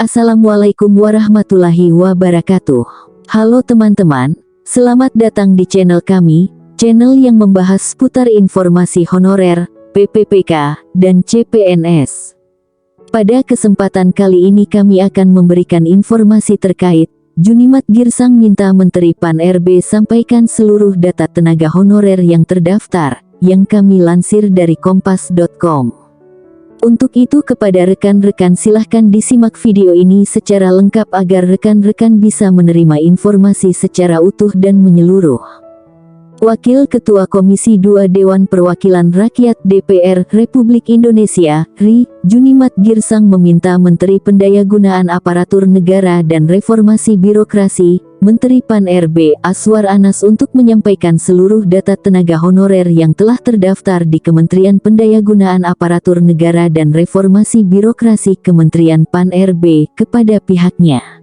Assalamualaikum warahmatullahi wabarakatuh. Halo teman-teman, selamat datang di channel kami, channel yang membahas seputar informasi honorer, PPPK, dan CPNS. Pada kesempatan kali ini kami akan memberikan informasi terkait Junimat Girsang minta Menteri Pan-RB sampaikan seluruh data tenaga honorer yang terdaftar, yang kami lansir dari kompas.com. Untuk itu kepada rekan-rekan silahkan disimak video ini secara lengkap agar rekan-rekan bisa menerima informasi secara utuh dan menyeluruh. Wakil Ketua Komisi 2 Dewan Perwakilan Rakyat DPR Republik Indonesia, RI, Junimat Girsang meminta Menteri Pendayagunaan Aparatur Negara dan Reformasi Birokrasi, Menteri Pan-RB Aswar Anas untuk menyampaikan seluruh data tenaga honorer yang telah terdaftar di Kementerian Pendayagunaan Aparatur Negara dan Reformasi Birokrasi Kementerian Pan-RB kepada pihaknya.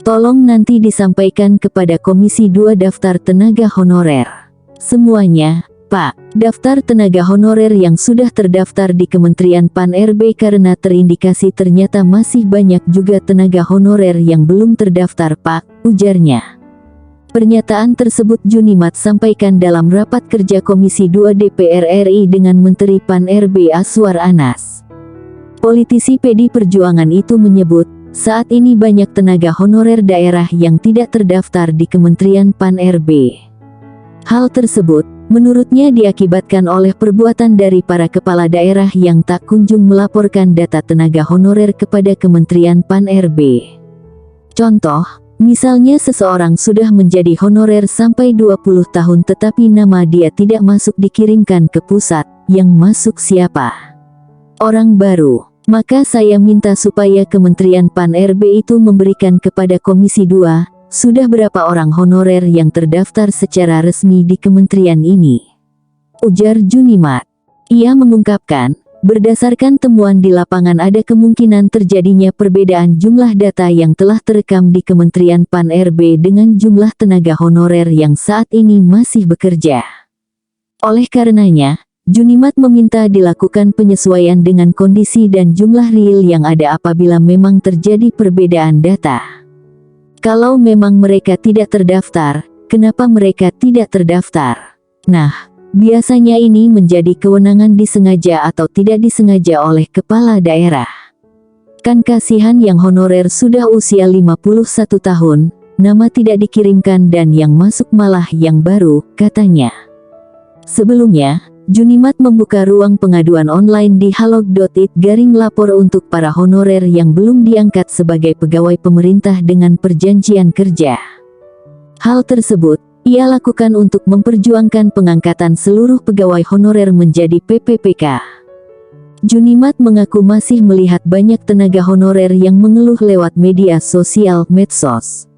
Tolong nanti disampaikan kepada Komisi 2 daftar tenaga honorer. Semuanya, Pak, daftar tenaga honorer yang sudah terdaftar di Kementerian Pan-RB karena terindikasi ternyata masih banyak juga tenaga honorer yang belum terdaftar, Pak, ujarnya. Pernyataan tersebut Junimat sampaikan dalam rapat kerja Komisi 2 DPR RI dengan Menteri Pan-RB Aswar Anas. Politisi PD Perjuangan itu menyebut, saat ini banyak tenaga honorer daerah yang tidak terdaftar di Kementerian Pan-RB. Hal tersebut, menurutnya diakibatkan oleh perbuatan dari para kepala daerah yang tak kunjung melaporkan data tenaga honorer kepada Kementerian Pan-RB. Contoh, misalnya seseorang sudah menjadi honorer sampai 20 tahun tetapi nama dia tidak masuk dikirimkan ke pusat, yang masuk siapa? Orang baru. Maka saya minta supaya Kementerian Pan-RB itu memberikan kepada Komisi 2, sudah berapa orang honorer yang terdaftar secara resmi di kementerian ini. Ujar Junimat. Ia mengungkapkan, berdasarkan temuan di lapangan ada kemungkinan terjadinya perbedaan jumlah data yang telah terekam di Kementerian Pan-RB dengan jumlah tenaga honorer yang saat ini masih bekerja. Oleh karenanya, Junimat meminta dilakukan penyesuaian dengan kondisi dan jumlah real yang ada apabila memang terjadi perbedaan data. Kalau memang mereka tidak terdaftar, kenapa mereka tidak terdaftar? Nah, biasanya ini menjadi kewenangan disengaja atau tidak disengaja oleh kepala daerah. Kan kasihan yang honorer sudah usia 51 tahun, nama tidak dikirimkan dan yang masuk malah yang baru, katanya. Sebelumnya, Junimat membuka ruang pengaduan online di halog.it/lapor untuk para honorer yang belum diangkat sebagai pegawai pemerintah dengan perjanjian kerja. Hal tersebut, ia lakukan untuk memperjuangkan pengangkatan seluruh pegawai honorer menjadi PPPK. Junimat mengaku masih melihat banyak tenaga honorer yang mengeluh lewat media sosial medsos.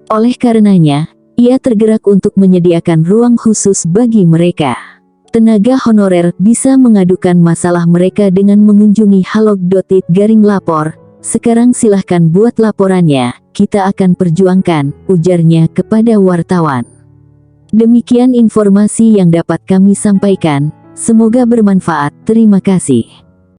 Oleh karenanya, ia tergerak untuk menyediakan ruang khusus bagi mereka. Tenaga honorer bisa mengadukan masalah mereka dengan mengunjungi halog.it/lapor. Sekarang silahkan buat laporannya, kita akan perjuangkan, ujarnya kepada wartawan. Demikian informasi yang dapat kami sampaikan, semoga bermanfaat, terima kasih.